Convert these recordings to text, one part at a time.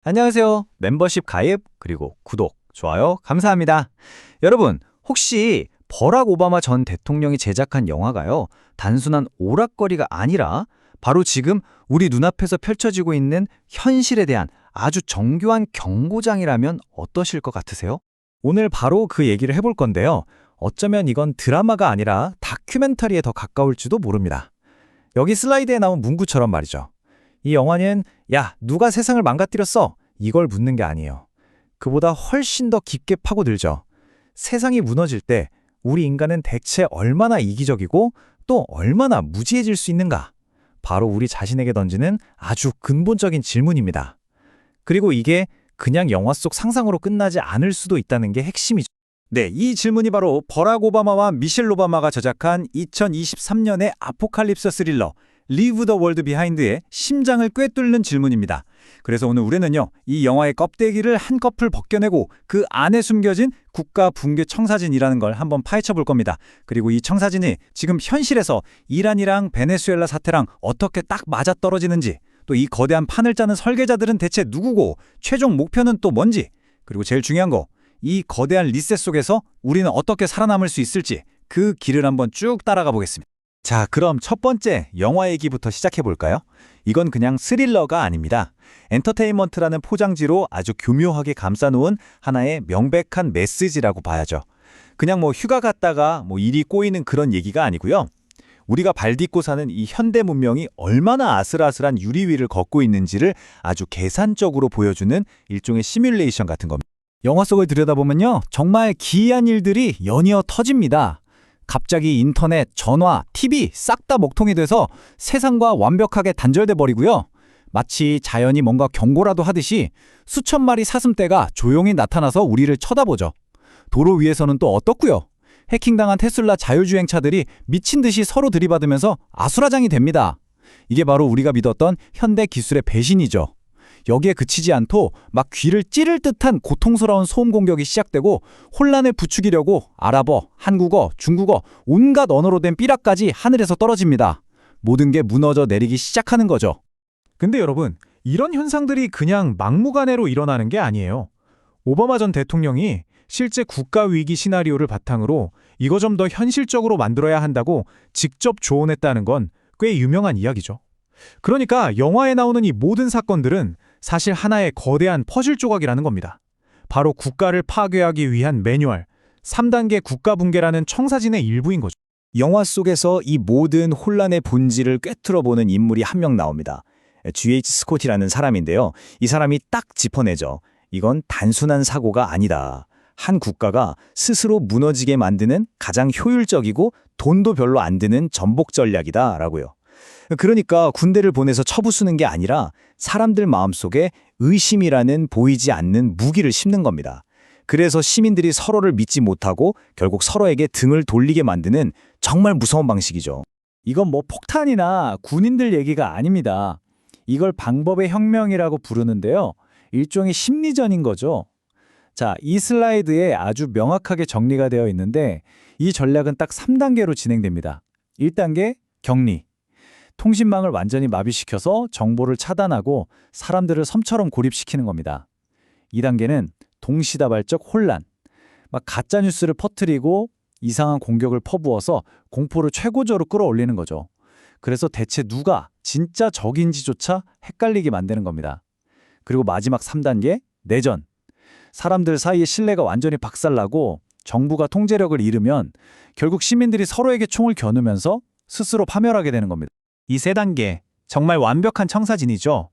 안녕하세요. 멤버십 가입, 그리고 구독, 좋아요, 감사합니다. 여러분, 혹시 버락 오바마 전 대통령이 제작한 영화가요, 단순한 오락거리가 아니라 바로 지금 우리 눈앞에서 펼쳐지고 있는 현실에 대한 아주 정교한 경고장이라면 어떠실 것 같으세요? 오늘 바로 그 얘기를 해볼 건데요. 어쩌면 이건 드라마가 아니라 다큐멘터리에 더 가까울지도 모릅니다. 여기 슬라이드에 나온 문구처럼 말이죠. 이 영화는 야, 누가 세상을 망가뜨렸어? 이걸 묻는 게 아니에요. 그보다 훨씬 더 깊게 파고들죠. 세상이 무너질 때 우리 인간은 대체 얼마나 이기적이고 또 얼마나 무지해질 수 있는가? 바로 우리 자신에게 던지는 아주 근본적인 질문입니다. 그리고 이게 그냥 영화 속 상상으로 끝나지 않을 수도 있다는 게 핵심이죠. 네, 이 질문이 바로 버락 오바마와 미셸 오바마가 제작한 2023년의 아포칼립스 스릴러 Leave the World Behind의 심장을 꿰뚫는 질문입니다. 그래서 오늘 우리는요, 이 영화의 껍데기를 한꺼풀 벗겨내고 그 안에 숨겨진 국가 붕괴 청사진이라는 걸 한번 파헤쳐 볼 겁니다. 그리고 이 청사진이 지금 현실에서 이란이랑 베네수엘라 사태랑 어떻게 딱 맞아떨어지는지, 또 이 거대한 판을 짜는 설계자들은 대체 누구고 최종 목표는 또 뭔지, 그리고 제일 중요한 거, 이 거대한 리셋 속에서 우리는 어떻게 살아남을 수 있을지 그 길을 한번 쭉 따라가 보겠습니다. 자, 그럼 첫 번째 영화 얘기부터 시작해 볼까요? 이건 그냥 스릴러가 아닙니다. 엔터테인먼트라는 포장지로 아주 교묘하게 감싸놓은 하나의 명백한 메시지라고 봐야죠. 그냥 휴가 갔다가 일이 꼬이는 그런 얘기가 아니고요. 우리가 발 딛고 사는 이 현대 문명이 얼마나 아슬아슬한 유리 위를 걷고 있는지를 아주 계산적으로 보여주는 일종의 시뮬레이션 같은 겁니다. 영화 속을 들여다보면요, 정말 기이한 일들이 연이어 터집니다. 갑자기 인터넷, 전화, TV 싹 다 먹통이 돼서 세상과 완벽하게 단절돼 버리고요. 마치 자연이 뭔가 경고라도 하듯이 수천 마리 사슴떼가 조용히 나타나서 우리를 쳐다보죠. 도로 위에서는 또 어떻고요? 해킹당한 테슬라 자율주행차들이 미친 듯이 서로 들이받으면서 아수라장이 됩니다. 이게 바로 우리가 믿었던 현대 기술의 배신이죠. 여기에 그치지 않고 막 귀를 찌를 듯한 고통스러운 소음 공격이 시작되고 혼란을 부추기려고 아랍어, 한국어, 중국어, 온갖 언어로 된 삐라까지 하늘에서 떨어집니다. 모든 게 무너져 내리기 시작하는 거죠. 근데 여러분, 이런 현상들이 그냥 막무가내로 일어나는 게 아니에요. 오바마 전 대통령이 실제 국가위기 시나리오를 바탕으로 이거 좀 더 현실적으로 만들어야 한다고 직접 조언했다는 건 꽤 유명한 이야기죠. 그러니까 영화에 나오는 이 모든 사건들은 사실 하나의 거대한 퍼즐 조각이라는 겁니다. 바로 국가를 파괴하기 위한 매뉴얼, 3단계 국가 붕괴라는 청사진의 일부인 거죠. 영화 속에서 이 모든 혼란의 본질을 꿰뚫어보는 인물이 한 명 나옵니다. G.H. 스콧이라는 사람인데요. 이 사람이 딱 짚어내죠. 이건 단순한 사고가 아니다. 한 국가가 스스로 무너지게 만드는 가장 효율적이고 돈도 별로 안 드는 전복 전략이다 라고요. 그러니까 군대를 보내서 쳐부수는 게 아니라 사람들 마음속에 의심이라는 보이지 않는 무기를 심는 겁니다. 그래서 시민들이 서로를 믿지 못하고 결국 서로에게 등을 돌리게 만드는 정말 무서운 방식이죠. 이건 폭탄이나 군인들 얘기가 아닙니다. 이걸 방법의 혁명이라고 부르는데요. 일종의 심리전인 거죠. 자, 이 슬라이드에 아주 명확하게 정리가 되어 있는데 이 전략은 딱 3단계로 진행됩니다. 1단계, 격리. 통신망을 완전히 마비시켜서 정보를 차단하고 사람들을 섬처럼 고립시키는 겁니다. 2단계는 동시다발적 혼란. 막 가짜뉴스를 퍼뜨리고 이상한 공격을 퍼부어서 공포를 최고조로 끌어올리는 거죠. 그래서 대체 누가 진짜 적인지조차 헷갈리게 만드는 겁니다. 그리고 마지막 3단계, 내전. 사람들 사이의 신뢰가 완전히 박살나고 정부가 통제력을 잃으면 결국 시민들이 서로에게 총을 겨누면서 스스로 파멸하게 되는 겁니다. 이 3단계, 정말 완벽한 청사진이죠.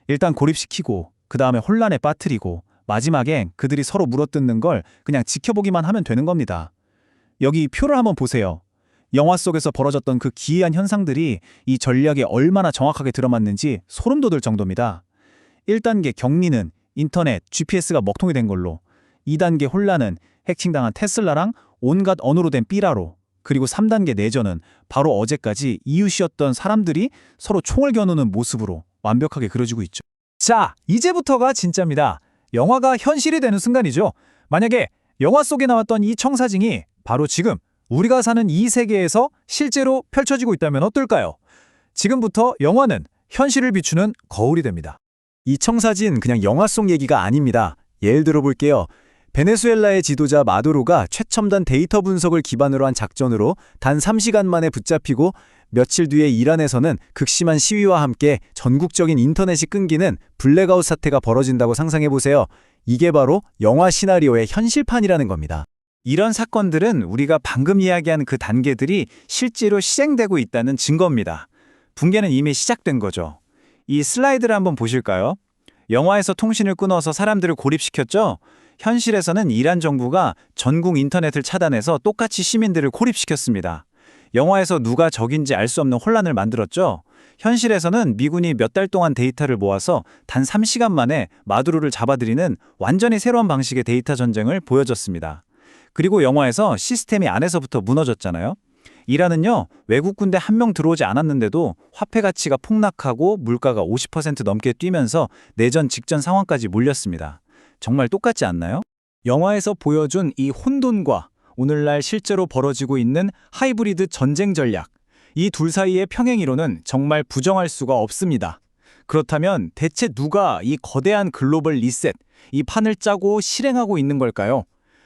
일단 고립시키고, 그 다음에 혼란에 빠뜨리고, 마지막엔 그들이 서로 물어뜯는 걸 그냥 지켜보기만 하면 되는 겁니다. 여기 표를 한번 보세요. 영화 속에서 벌어졌던 그 기이한 현상들이 이 전략에 얼마나 정확하게 들어맞는지 소름 돋을 정도입니다. 1단계 격리는 인터넷, GPS가 먹통이 된 걸로, 2단계 혼란은 해킹당한 테슬라랑 온갖 언어로 된 삐라로, 그리고 3단계 내전은 바로 어제까지 이웃이었던 사람들이 서로 총을 겨누는 모습으로 완벽하게 그려지고 있죠. 자, 이제부터가 진짜입니다. 영화가 현실이 되는 순간이죠. 만약에 영화 속에 나왔던 이 청사진이 바로 지금 우리가 사는 이 세계에서 실제로 펼쳐지고 있다면 어떨까요? 지금부터 영화는 현실을 비추는 거울이 됩니다. 이 청사진 그냥 영화 속 얘기가 아닙니다. 예를 들어볼게요. 베네수엘라의 지도자 마두로가 최첨단 데이터 분석을 기반으로 한 작전으로 단 3시간 만에 붙잡히고 며칠 뒤에 이란에서는 극심한 시위와 함께 전국적인 인터넷이 끊기는 블랙아웃 사태가 벌어진다고 상상해보세요. 이게 바로 영화 시나리오의 현실판이라는 겁니다. 이런 사건들은 우리가 방금 이야기한 그 단계들이 실제로 실행되고 있다는 증거입니다. 붕괴는 이미 시작된 거죠. 이 슬라이드를 한번 보실까요? 영화에서 통신을 끊어서 사람들을 고립시켰죠? 현실에서는 이란 정부가 전국 인터넷을 차단해서 똑같이 시민들을 고립시켰습니다. 영화에서 누가 적인지 알 수 없는 혼란을 만들었죠? 현실에서는 미군이 몇 달 동안 데이터를 모아서 단 3시간 만에 마두로를 잡아들이는 완전히 새로운 방식의 데이터 전쟁을 보여줬습니다. 그리고 영화에서 시스템이 안에서부터 무너졌잖아요. 이란은요, 외국 군대 한 명 들어오지 않았는데도 화폐 가치가 폭락하고 물가가 50% 넘게 뛰면서 내전 직전 상황까지 몰렸습니다. 정말 똑같지 않나요? 영화에서 보여준 이 혼돈과 오늘날 실제로 벌어지고 있는 하이브리드 전쟁 전략, 이 둘 사이의 평행이론은 정말 부정할 수가 없습니다. 그렇다면 대체 누가 이 거대한 글로벌 리셋, 이 판을 짜고 실행하고 있는 걸까요?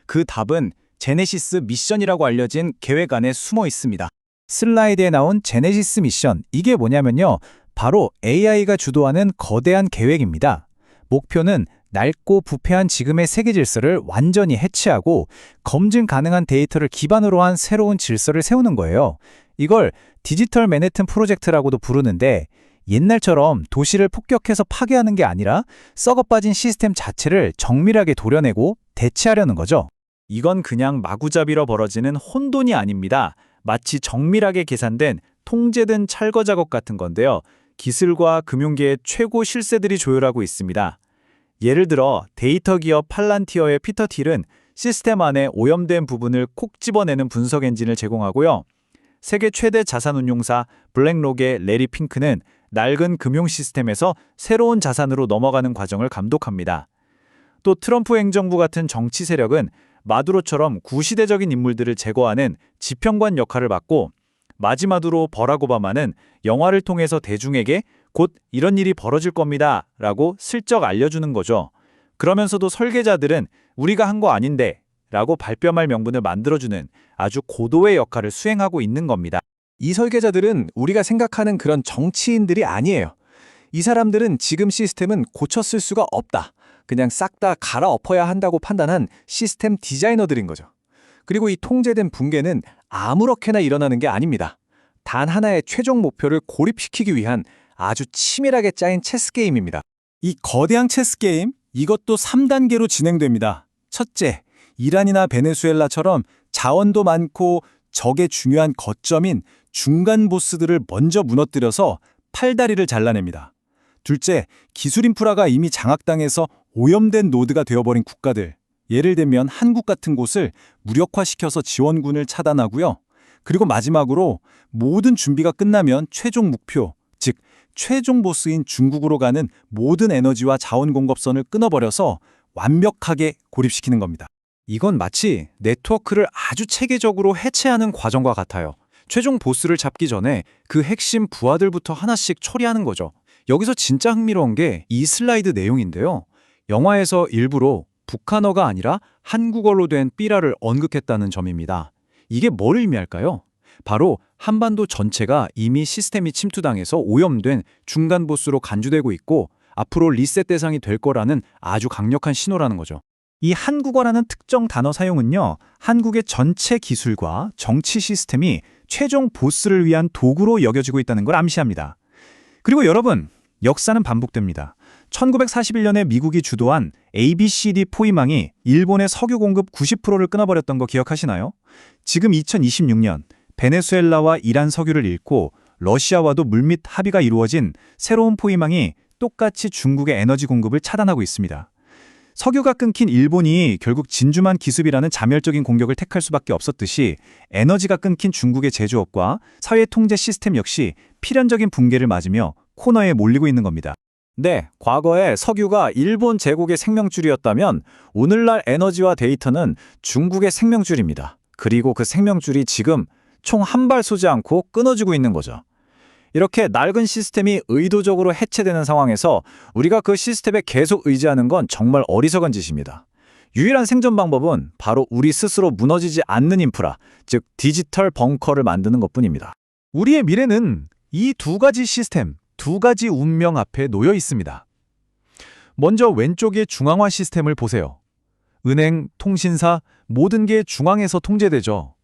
그 답은 제네시스 미션이라고 알려진 계획 안에 숨어 있습니다. 슬라이드에 나온 제네시스 미션, 이게 뭐냐면요, 바로 AI가 주도하는 거대한 계획입니다. 목표는 낡고 부패한 지금의 세계 질서를 완전히 해체하고 검증 가능한 데이터를 기반으로 한 새로운 질서를 세우는 거예요. 이걸 디지털 맨해튼 프로젝트라고도 부르는데, 옛날처럼 도시를 폭격해서 파괴하는 게 아니라 썩어빠진 시스템 자체를 정밀하게 도려내고 대체하려는 거죠. 이건 그냥 마구잡이로 벌어지는 혼돈이 아닙니다. 마치 정밀하게 계산된 통제된 철거 작업 같은 건데요. 기술과 금융계의 최고 실세들이 조율하고 있습니다. 예를 들어 데이터 기업 팔란티어의 피터 틸은 시스템 안에 오염된 부분을 콕 집어내는 분석 엔진을 제공하고요. 세계 최대 자산운용사 블랙록의 레리 핑크는 낡은 금융 시스템에서 새로운 자산으로 넘어가는 과정을 감독합니다. 또 트럼프 행정부 같은 정치 세력은 마두로처럼 구시대적인 인물들을 제거하는 지평관 역할을 맡고, 마지막으로 버락 오바마는 영화를 통해서 대중에게 곧 이런 일이 벌어질 겁니다 라고 슬쩍 알려주는 거죠. 그러면서도 설계자들은 우리가 한 거 아닌데 라고 발뺌할 명분을 만들어주는 아주 고도의 역할을 수행하고 있는 겁니다. 이 설계자들은 우리가 생각하는 그런 정치인들이 아니에요. 이 사람들은 지금 시스템은 고쳤을 수가 없다, 그냥 싹 다 갈아엎어야 한다고 판단한 시스템 디자이너들인 거죠. 그리고 이 통제된 붕괴는 아무렇게나 일어나는 게 아닙니다. 단 하나의 최종 목표를 고립시키기 위한 아주 치밀하게 짜인 체스 게임입니다. 이 거대한 체스 게임, 이것도 3단계로 진행됩니다. 첫째, 이란이나 베네수엘라처럼 자원도 많고 적의 중요한 거점인 중간 보스들을 먼저 무너뜨려서 팔다리를 잘라냅니다. 둘째, 기술 인프라가 이미 장악당해서 오염된 노드가 되어버린 국가들, 예를 들면 한국 같은 곳을 무력화시켜서 지원군을 차단하고요. 그리고 마지막으로 모든 준비가 끝나면 최종 목표, 즉 최종 보스인 중국으로 가는 모든 에너지와 자원 공급선을 끊어버려서 완벽하게 고립시키는 겁니다. 이건 마치 네트워크를 아주 체계적으로 해체하는 과정과 같아요. 최종 보스를 잡기 전에 그 핵심 부하들부터 하나씩 처리하는 거죠. 여기서 진짜 흥미로운 게 이 슬라이드 내용인데요. 영화에서 일부러 북한어가 아니라 한국어로 된 삐라를 언급했다는 점입니다. 이게 뭘 의미할까요? 바로 한반도 전체가 이미 시스템이 침투당해서 오염된 중간 보스로 간주되고 있고 앞으로 리셋 대상이 될 거라는 아주 강력한 신호라는 거죠. 이 한국어라는 특정 단어 사용은요, 한국의 전체 기술과 정치 시스템이 최종 보스를 위한 도구로 여겨지고 있다는 걸 암시합니다. 그리고 여러분, 역사는 반복됩니다. 1941년에 미국이 주도한 ABCD 포위망이 일본의 석유 공급 90%를 끊어버렸던 거 기억하시나요? 지금 2026년 베네수엘라와 이란 석유를 잃고 러시아와도 물밑 합의가 이루어진 새로운 포위망이 똑같이 중국의 에너지 공급을 차단하고 있습니다. 석유가 끊긴 일본이 결국 진주만 기습이라는 자멸적인 공격을 택할 수밖에 없었듯이 에너지가 끊긴 중국의 제조업과 사회 통제 시스템 역시 필연적인 붕괴를 맞으며 코너에 몰리고 있는 겁니다. 네, 과거에 석유가 일본 제국의 생명줄이었다면 오늘날 에너지와 데이터는 중국의 생명줄입니다. 그리고 그 생명줄이 지금 총 한 발 쏘지 않고 끊어지고 있는 거죠. 이렇게 낡은 시스템이 의도적으로 해체되는 상황에서 우리가 그 시스템에 계속 의지하는 건 정말 어리석은 짓입니다. 유일한 생존 방법은 바로 우리 스스로 무너지지 않는 인프라, 즉 디지털 벙커를 만드는 것뿐입니다. 우리의 미래는 이 두 가지 시스템, 두 가지 운명 앞에 놓여 있습니다. 먼저 왼쪽의 중앙화 시스템을 보세요. 은행, 통신사, 모든 게 중앙에서 통제되죠.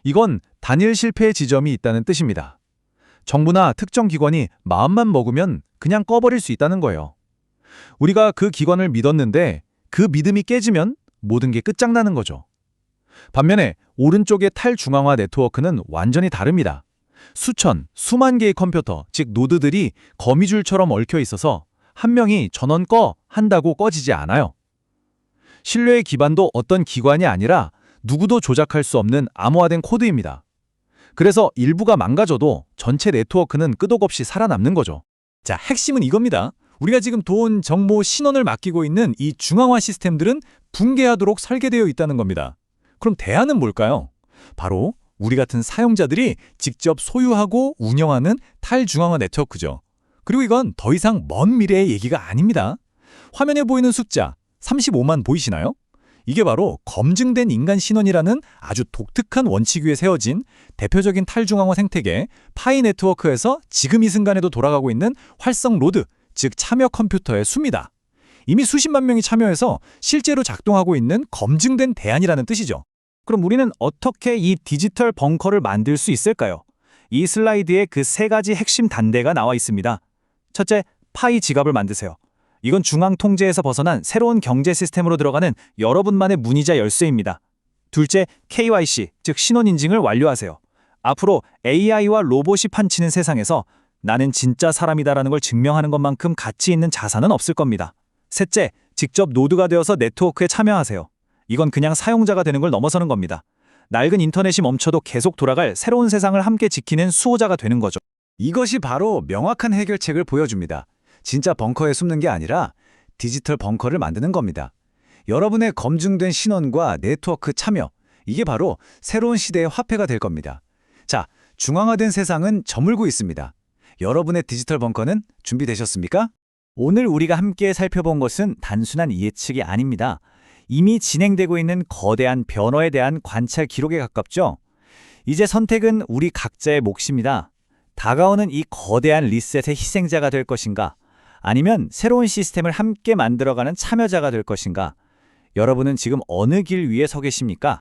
이건 단일 실패의 지점이 있다는 뜻입니다. 정부나 특정 기관이 마음만 먹으면 그냥 꺼버릴 수 있다는 거예요. 우리가 그 기관을 믿었는데 그 믿음이 깨지면 모든 게 끝장나는 거죠. 반면에 오른쪽의 탈중앙화 네트워크는 완전히 다릅니다. 수천, 수만 개의 컴퓨터, 즉 노드들이 거미줄처럼 얽혀 있어서 한 명이 전원 꺼 한다고 꺼지지 않아요. 신뢰의 기반도 어떤 기관이 아니라 누구도 조작할 수 없는 암호화된 코드입니다. 그래서 일부가 망가져도 전체 네트워크는 끄덕없이 살아남는 거죠. 자, 핵심은 이겁니다. 우리가 지금 돈, 정보, 신원을 맡기고 있는 이 중앙화 시스템들은 붕괴하도록 설계되어 있다는 겁니다. 그럼 대안은 뭘까요? 바로 우리 같은 사용자들이 직접 소유하고 운영하는 탈중앙화 네트워크죠. 그리고 이건 더 이상 먼 미래의 얘기가 아닙니다. 화면에 보이는 숫자 35만 보이시나요? 이게 바로 검증된 인간 신원이라는 아주 독특한 원칙 위에 세워진 대표적인 탈중앙화 생태계 파이 네트워크에서 지금 이 순간에도 돌아가고 있는 활성 로드, 즉 참여 컴퓨터의 수입니다. 이미 수십만 명이 참여해서 실제로 작동하고 있는 검증된 대안이라는 뜻이죠. 그럼 우리는 어떻게 이 디지털 벙커를 만들 수 있을까요? 이 슬라이드에 그 세 가지 핵심 단계가 나와 있습니다. 첫째, 파이 지갑을 만드세요. 이건 중앙 통제에서 벗어난 새로운 경제 시스템으로 들어가는 여러분만의 문의자 열쇠입니다. 둘째, KYC, 즉 신원 인증을 완료하세요. 앞으로 AI와 로봇이 판치는 세상에서 나는 진짜 사람이다라는 걸 증명하는 것만큼 가치 있는 자산은 없을 겁니다. 셋째, 직접 노드가 되어서 네트워크에 참여하세요. 이건 그냥 사용자가 되는 걸 넘어서는 겁니다. 낡은 인터넷이 멈춰도 계속 돌아갈 새로운 세상을 함께 지키는 수호자가 되는 거죠. 이것이 바로 명확한 해결책을 보여줍니다. 진짜 벙커에 숨는 게 아니라 디지털 벙커를 만드는 겁니다. 여러분의 검증된 신원과 네트워크 참여, 이게 바로 새로운 시대의 화폐가 될 겁니다. 자, 중앙화된 세상은 저물고 있습니다. 여러분의 디지털 벙커는 준비되셨습니까? 오늘 우리가 함께 살펴본 것은 단순한 예측이 아닙니다. 이미 진행되고 있는 거대한 변화에 대한 관찰 기록에 가깝죠. 이제 선택은 우리 각자의 몫입니다. 다가오는 이 거대한 리셋의 희생자가 될 것인가? 아니면 새로운 시스템을 함께 만들어가는 참여자가 될 것인가? 여러분은 지금 어느 길 위에 서 계십니까?